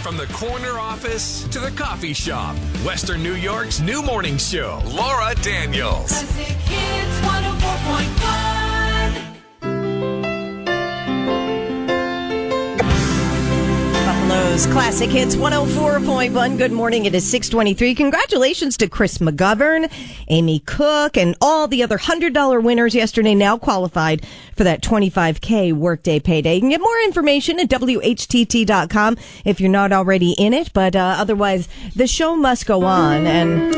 From the corner office to the coffee shop, Western New York's new morning show, Laura Daniels. Classic Hits 104.1. Buffalo's Classic Hits 104.1. Good morning. It is 6:23. Congratulations to Chris McGovern, Amy Cook, and all the other $100 winners yesterday now qualified for that $25K workday payday. You can get more information at WHTT.com if you're not already in it. But otherwise, the show must go on. And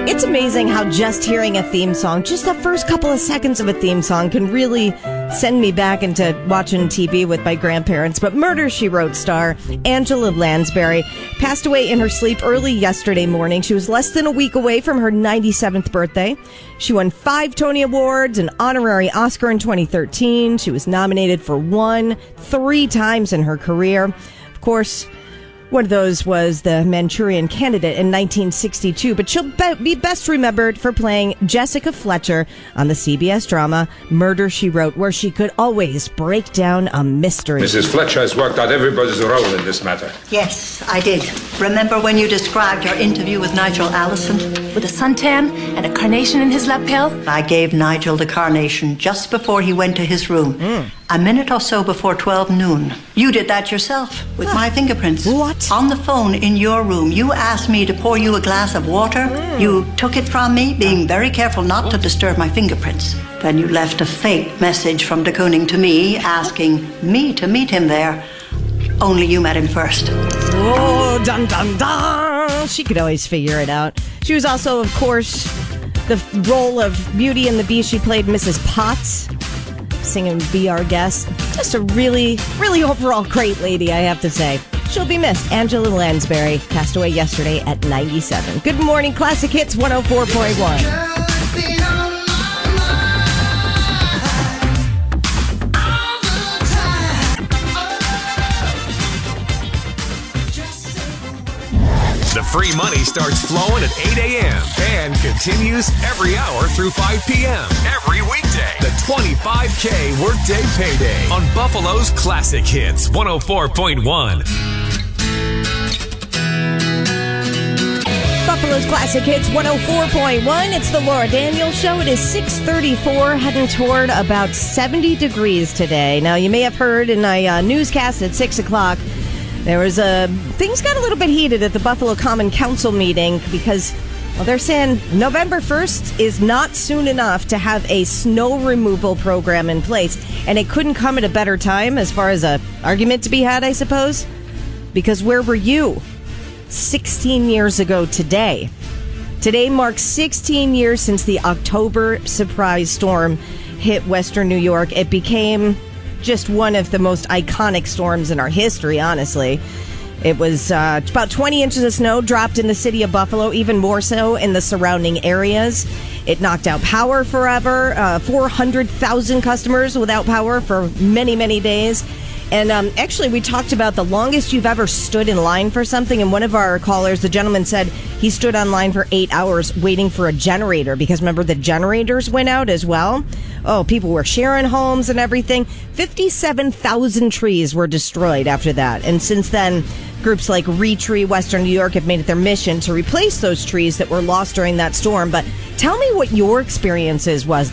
it's amazing how just hearing a theme song, just the first couple of seconds of a theme song, can really send me back into watching TV with my grandparents. But Murder, She Wrote star Angela Lansbury passed away in her sleep early yesterday morning. She was less than a week away from her 97th birthday. She won 5 Tony Awards, an honorary Oscar in 2013. She was nominated for 3 times in her career. Of course, one of those was the Manchurian Candidate in 1962, but she'll be best remembered for playing Jessica Fletcher on the CBS drama Murder, She Wrote, where she could always break down a mystery. Mrs. Fletcher has worked out everybody's role in this matter. Yes, I did. Remember when you described your interview with Nigel Allison? With a suntan and a carnation in his lapel? I gave Nigel the carnation just before he went to his room. A minute or so before 12 noon. You did that yourself with my fingerprints. What? On the phone in your room, you asked me to pour you a glass of water. You took it from me, being very careful not to disturb my fingerprints. Then you left a fake message from de Kooning to me, asking me to meet him there. Only you met him first. Oh, dun dun dun! She could always figure it out. She was also, of course, the role of Beauty and the Beast. She played Mrs. Potts, singing Be Our Guest. Just a really, really overall great lady, I have to say. She'll be missed. Angela Lansbury passed away yesterday at 97. Good morning, Classic Hits 104.1. The free money starts flowing at 8 a.m. and continues every hour through 5 p.m. every weekday. The 25K workday payday on Buffalo's Classic Hits 104.1. Buffalo's Classic Hits 104.1. It's the Laura Daniels Show. It is 6:34, heading toward about 70 degrees today. Now, you may have heard in a newscast at 6 o'clock, there was things got a little bit heated at the Buffalo Common Council meeting because, well, they're saying November 1st is not soon enough to have a snow removal program in place. And it couldn't come at a better time as far as an argument to be had, I suppose. Because where were you 16 years ago today? Today marks 16 years since the October surprise storm hit Western New York. It became just one of the most iconic storms in our history, honestly. It was about 20 inches of snow dropped in the city of Buffalo, even more so in the surrounding areas. It knocked out power forever. 400,000 customers without power for many, many days. And actually, we talked about the longest you've ever stood in line for something. And one of our callers, the gentleman, said he stood on line for 8 hours waiting for a generator. Because remember, the generators went out as well. Oh, people were sharing homes and everything. 57,000 trees were destroyed after that. And since then, groups like Retree Western New York have made it their mission to replace those trees that were lost during that storm. But tell me what your experiences was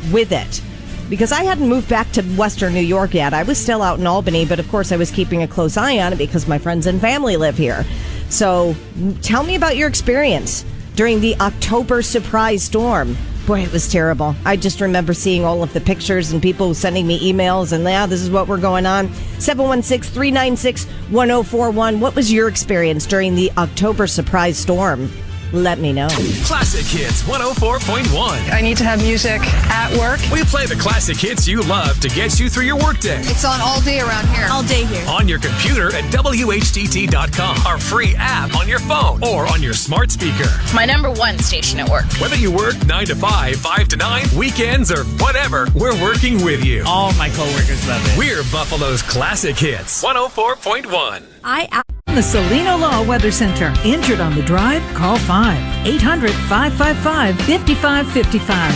with it. Because I hadn't moved back to Western New York yet. I was still out in Albany, but of course I was keeping a close eye on it because my friends and family live here. So tell me about your experience during the October surprise storm. Boy, it was terrible. I just remember seeing all of the pictures and people sending me emails and, yeah, this is what we're going on. 716-396-1041. What was your experience during the October surprise storm? Let me know. Classic Hits 104.1. I need to have music at work. We play the classic hits you love to get you through your workday. It's on all day around here. All day here. On your computer at WHTT.com. Our free app on your phone or on your smart speaker. My number one station at work. Whether you work 9 to 5, 5 to 9, weekends, or whatever, we're working with you. All my coworkers love it. We're Buffalo's Classic Hits 104.1. The Salino Law Weather Center. Injured on the drive? Call 5-800-555-5555.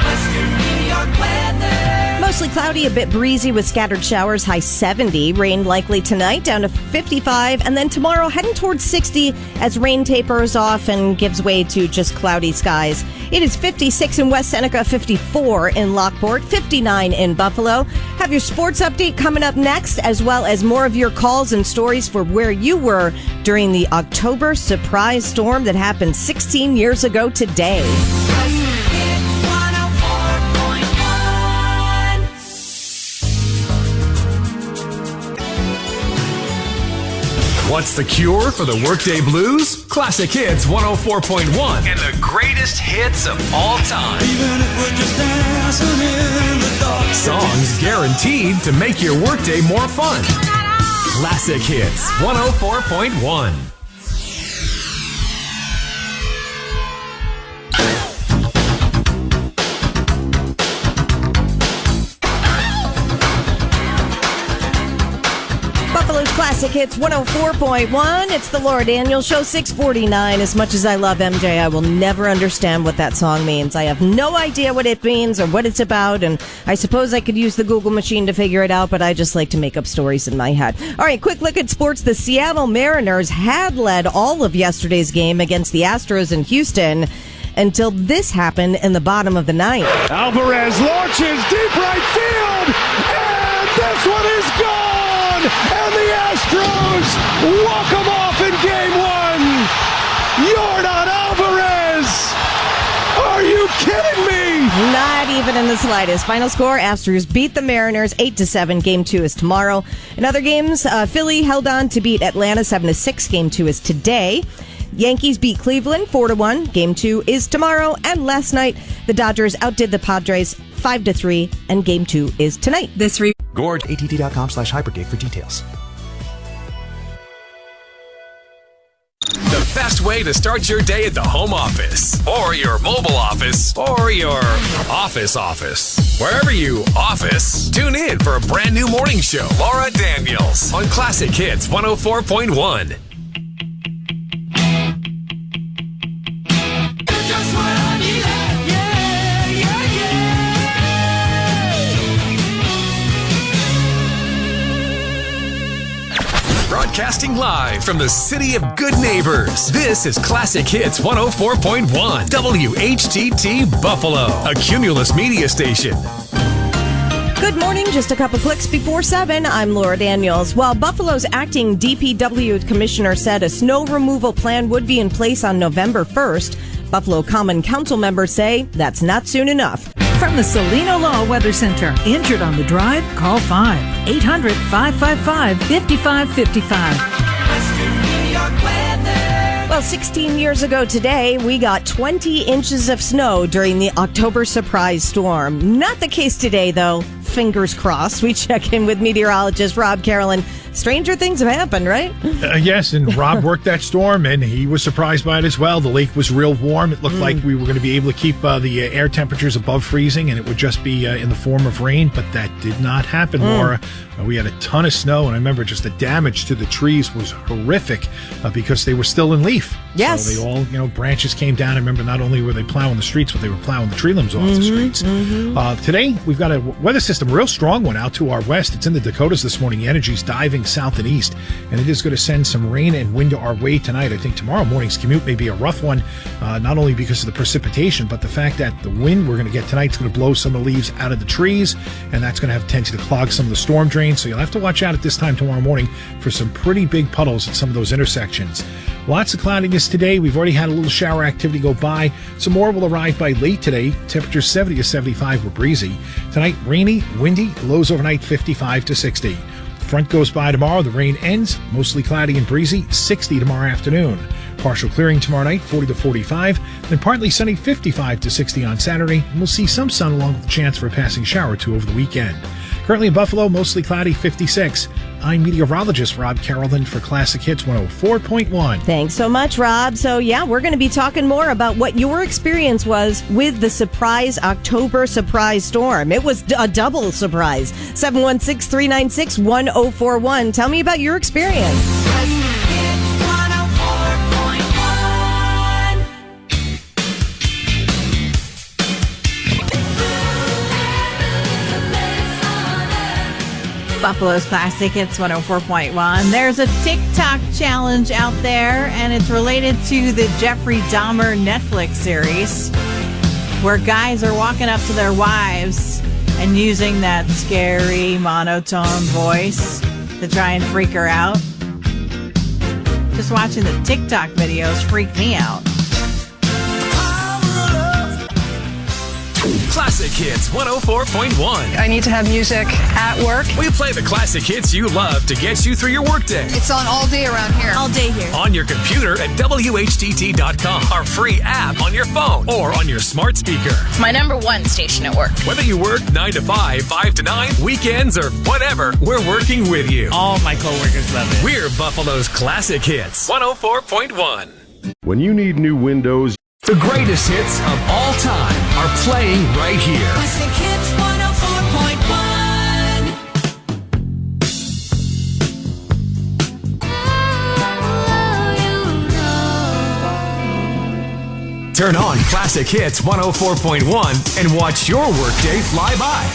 Western New York weather. Mostly cloudy, a bit breezy with scattered showers, high 70. Rain likely tonight, down to 55. And then tomorrow, heading towards 60 as rain tapers off and gives way to just cloudy skies. It is 56 in West Seneca, 54 in Lockport, 59 in Buffalo. Have your sports update coming up next, as well as more of your calls and stories for where you were during the October surprise storm that happened 16 years ago today. What's the cure for the workday blues? Classic Hits 104.1 and the greatest hits of all time. Even if we're just dancing in the dark. Songs guaranteed to make your workday more fun. Classic Hits 104.1. Buffalo's Classic Hits 104.1. It's the Laura Daniels Show, 649. As much as I love MJ, I will never understand what that song means. I have no idea what it means or what it's about, and I suppose I could use the Google machine to figure it out, but I just like to make up stories in my head. All right, quick look at sports. The Seattle Mariners had led all of yesterday's game against the Astros in Houston until this happened in the bottom of the ninth. Alvarez launches deep right field, and this one is gone! And the Astros walk them off in game one! Yordan Alvarez! Are you kidding me? Not even in the slightest. Final score, Astros beat the Mariners 8-7. Game 2 is tomorrow. In other games, Philly held on to beat Atlanta 7-6. Game 2 is today. Yankees beat Cleveland 4-1. Game 2 is tomorrow. And last night, the Dodgers outdid the Padres 5-3. And Game 2 is tonight. Gord. WHTT.com/hypergig for details. The best way to start your day at the home office, or your mobile office, or your office. Wherever you office, tune in for a brand new morning show. Laura Daniels on Classic Hits 104.1. Just what I need. Yeah, yeah, yeah. Broadcasting live from the city of good neighbors. This is Classic Hits 104.1 WHTT Buffalo, a Cumulus media station. Good morning. Just a couple clicks before 7. I'm Laura Daniels. While Buffalo's acting DPW commissioner said a snow removal plan would be in place on November 1st, Buffalo Common Council members say that's not soon enough. From the Salino Law Weather Center. Injured on the drive? Call 5-800-555-5555. Western New York weather. Well, 16 years ago today, we got 20 inches of snow during the October surprise storm. Not the case today, though. Fingers crossed. We check in with meteorologist Rob Carolyn. Stranger things have happened, right? Yes, and Rob worked that storm, and he was surprised by it as well. The lake was real warm. It looked like we were going to be able to keep the air temperatures above freezing, and it would just be in the form of rain, but that did not happen, Laura. We had a ton of snow, and I remember just the damage to the trees was horrific because they were still in leaf. Yes. So they all, branches came down. I remember not only were they plowing the streets, but they were plowing the tree limbs off the streets. Today, we've got a weather system, a real strong one out to our west. It's in the Dakotas this morning. The energy's diving south and east, and it is going to send some rain and wind our way tonight. I think tomorrow morning's commute may be a rough one, not only because of the precipitation, but the fact that the wind we're going to get tonight is going to blow some of the leaves out of the trees, and that's going to have a tendency to clog some of the storm drains. So you'll have to watch out at this time tomorrow morning for some pretty big puddles at some of those intersections. Lots of cloudiness today. We've already had a little shower activity go by. Some more will arrive by late today. Temperatures 70 to 75 were breezy. Tonight, rainy, windy, lows overnight 55 to 60. Front goes by tomorrow. The rain ends. Mostly cloudy and breezy. 60 tomorrow afternoon. Partial clearing tomorrow night, 40 to 45. Then partly sunny, 55 to 60 on Saturday. And we'll see some sun along with a chance for a passing shower or two over the weekend. Currently in Buffalo, mostly cloudy, 56. I'm meteorologist Rob Carolyn for Classic Hits 104.1. Thanks so much, Rob. So, yeah, we're going to be talking more about what your experience was with the surprise October surprise storm. It was a double surprise. 716-396-1041. Tell me about your experience. Buffalo's Classic Hits 104.1. There's a TikTok challenge out there, and it's related to the Jeffrey Dahmer Netflix series, where guys are walking up to their wives and using that scary monotone voice to try and freak her out. Just watching the TikTok videos freak me out. Classic Hits 104.1. I need to have music at work. We play the classic hits you love to get you through your workday. It's on all day around here. All day here. On your computer at WHTT.com. Our free app on your phone or on your smart speaker. My number one station at work. Whether you work 9 to 5, 5 to 9, weekends, or whatever, we're working with you. All my coworkers love it. We're Buffalo's Classic Hits 104.1. When you need new windows, the greatest hits of all time are playing right here. Classic Hits 104.1. Turn on Classic Hits 104.1 and watch your workday fly by.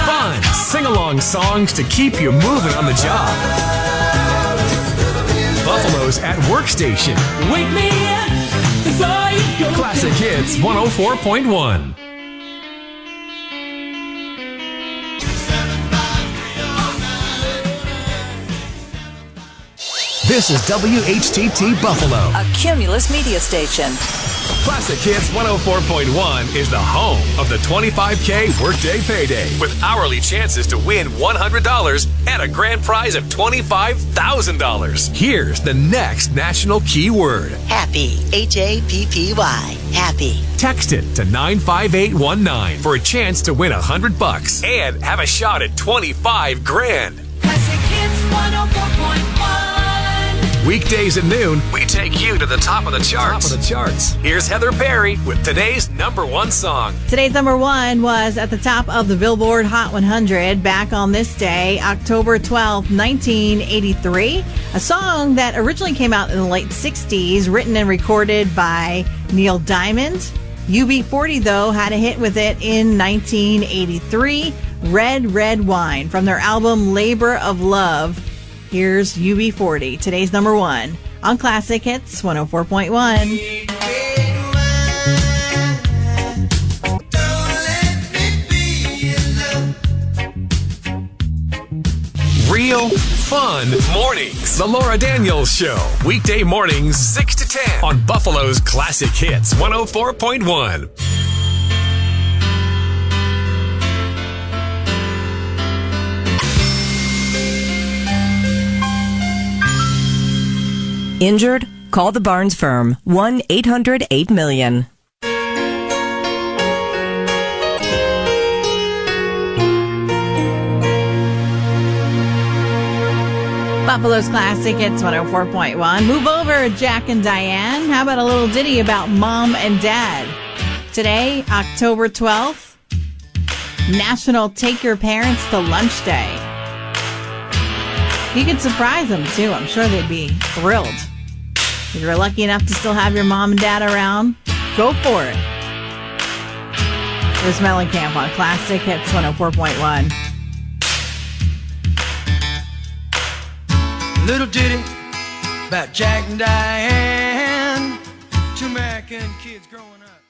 Fun, sing-along songs to keep you moving on the job. Buffalo's at Workstation. Wake me up before you go. Classic Hits 104.1. This is WHTT Buffalo, A Cumulus media station. Classic Hits 104.1 is the home of the 25K Workday Payday with hourly chances to win $100 and a grand prize of $25,000. Here's the next national keyword. Happy. Happy. Happy. Text it to 95819 for a chance to win $100 and have a shot at 25 grand. Classic Hits 104.1. Weekdays at noon, we take you to the top of the charts. Here's Heather Perry with today's number one song. Today's number one was at the top of the Billboard Hot 100 back on this day, October 12th, 1983. A song that originally came out in the late 60s, written and recorded by Neil Diamond. UB40, though, had a hit with it in 1983, Red, Red Wine, from their album Labor of Love. Here's UB40, today's number one on Classic Hits 104.1. Real fun mornings. The Laura Daniels Show. Weekday mornings, 6 to 10 on Buffalo's Classic Hits 104.1. Injured? Call the Barnes firm. 1-800-8-million. Buffalo's Classic Hits 104.1. Move over, Jack and Diane. How about a little ditty about mom and dad? Today, October 12th, National Take Your Parents to Lunch Day. You could surprise them, too. I'm sure they'd be thrilled. If you're lucky enough to still have your mom and dad around, go for it. There's Mellencamp on Classic Hits 104.1. Little ditty about Jack and Diane, two American kids growing up.